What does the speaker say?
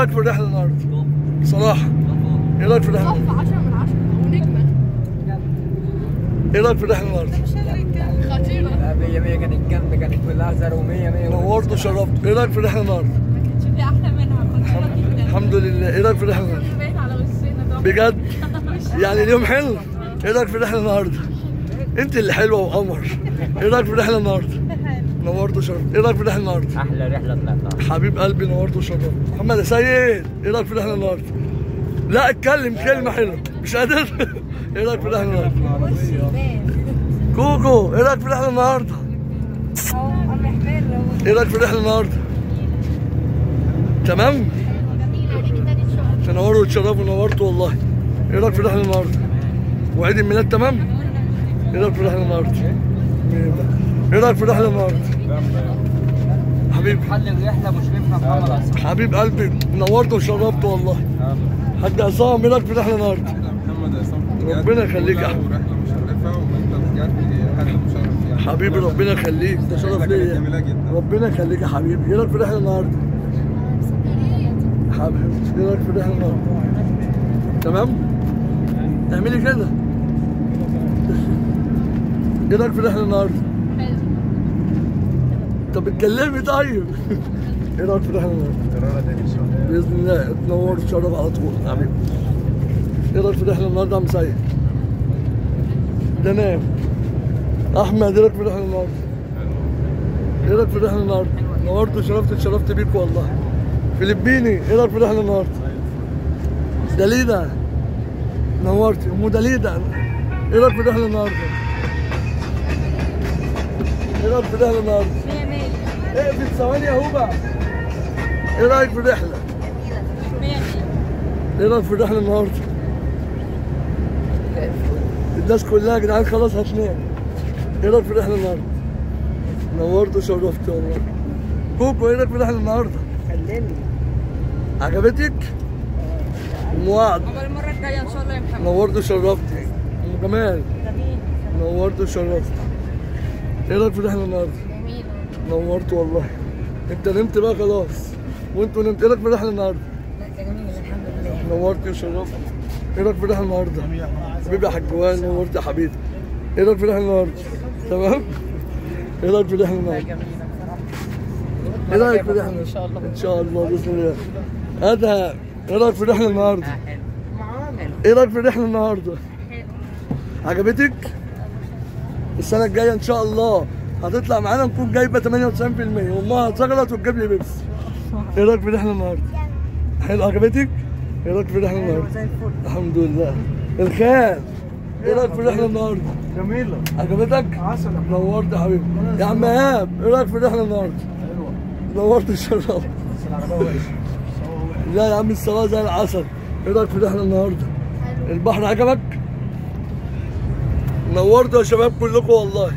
رايك في الرحله النهارده؟ بصراحه ايه رايك في الرحله؟ 10 من 10 ونجمه. ايه رايك في الرحله النهارده؟ خطيره. 100 100 كانت جامده، كانت كلها زر و100 100. نورت وشرفت. ايه رايك في الرحله النهارده؟ ما كانتش في احلى منها، خطيره جدا. الحمد لله. ايه رايك في الرحله النهارده؟ باين على وشنا طبعا. بجد؟ يعني اليوم حلو؟ ايه رايك في الرحله النهارده؟ انت اللي حلوه وقمر. ايه رايك في الرحله النهارده؟ نورت وشرفت. ايه رايك في الرحله النهارده؟ احلى رحله طلعتها حبيب قلبي نورت وشرفت. محمد يا سيد ايه رايك في الرحله النهارده؟ لا اتكلم كلمه حلوه. مش قادر. ايه رايك في الرحله النهارده؟ كوكو ايه رايك في الرحله النهارده؟ ايه رايك في الرحله النهارده؟ تمام؟ تنوروا وتشرفوا. نورتوا والله. ايه رايك في الرحله النهارده؟ وعيد الميلاد تمام؟ ايه رايك في الرحله النهارده؟ ايه رايك في الرحله النهارده؟ حبيبي حل الرحله مشرفنا محمد عصام. حبيب قلبي نورت وشرفت والله. حاج عصام ايه رايك في الرحله النهارده؟ محمد عصام ربنا يخليك يا احمد. رحله مشرفه وانت بجد حد مشرف يعني حبيبي. ربنا يخليك ده شرف ليا. جميله جدا. ربنا يخليك يا حبيبي. ايه رايك في الرحله النهارده؟ حبيبي ايه رايك في الرحله النهارده؟ تمام؟ اعملي كده. ايه رايك في الرحله النهارده؟ طب اتكلمي طيب. ايه رايك في الرحله النهارده؟ قرارة تاني ان شاء الله. باذن الله تنور وتشرف على طول حبيبي. ايه رايك في الرحله النهارده يا عم سيد؟ تمام. احمد ايه رايك في الرحله النهارده؟ ايه رايك في الرحله النهارده؟ نورت وشرفت. اتشرفت بيك والله. فلبيني ايه رايك في الرحله النهارده؟ دليدا نورتي. ام دليدا ايه رايك في الرحله النهارده؟ ايه رايك في الرحله النهارده؟ 100 100. ايه في ثواني يا هوبا. ايه رايك في الرحله؟ 100 100. ايه رايك في الرحله النهارده؟ الناس كلها يا جدعان خلاص هتنام. ايه رايك في الرحله النهارده؟ نورت وشرفت والله. كوكو ايه رايك في الرحله النهارده؟ كلمني. عجبتك؟ ام وعد عقبال المره الجايه ان شاء الله يا محمد. نورت وشرفت. ام جمال نورت وشرفت. ايه رايك في الرحله النهارده؟ جميله. نورت والله. انت نمت بقى خلاص وانتوا نمت. ايه رايك في الرحله النهارده؟ لا جميله الحمد لله. نورت وشرفت. ايه رايك في الرحله النهارده؟ حبيبي يا حاج وائل نورت يا حبيبي. ايه رايك في الرحله النهارده؟ تمام؟ ايه رايك في الرحله النهارده؟ ايه رايك في الرحله؟ ان شاء الله. ان شاء الله باذن الله. ادهم ايه رايك في الرحله النهارده؟ ايه رايك في الرحله النهارده؟ عجبتك؟ السنه الجايه ان شاء الله هتطلع معانا نكون جايبه 98% وامها هتغلط وتجيب لي بيبسي. ايه رايك في الرحله النهارده؟ حلو. عجبتك؟ ايه رايك في الرحله النهارده؟ زي الفل. الحمد لله. الخال ايه رايك في الرحله النهارده؟ جميله. عجبتك؟ عسل. نورت يا حبيبي. يا عم ايهاب ايه رايك في الرحله النهارده؟ حلوه. نورت الشرف. بس العربيه وحشه. لا يا عم الصلاه زي العسل. ايه رايك في الرحله النهارده؟ البحر عجبك؟ نورتوا يا شباب كلكم والله.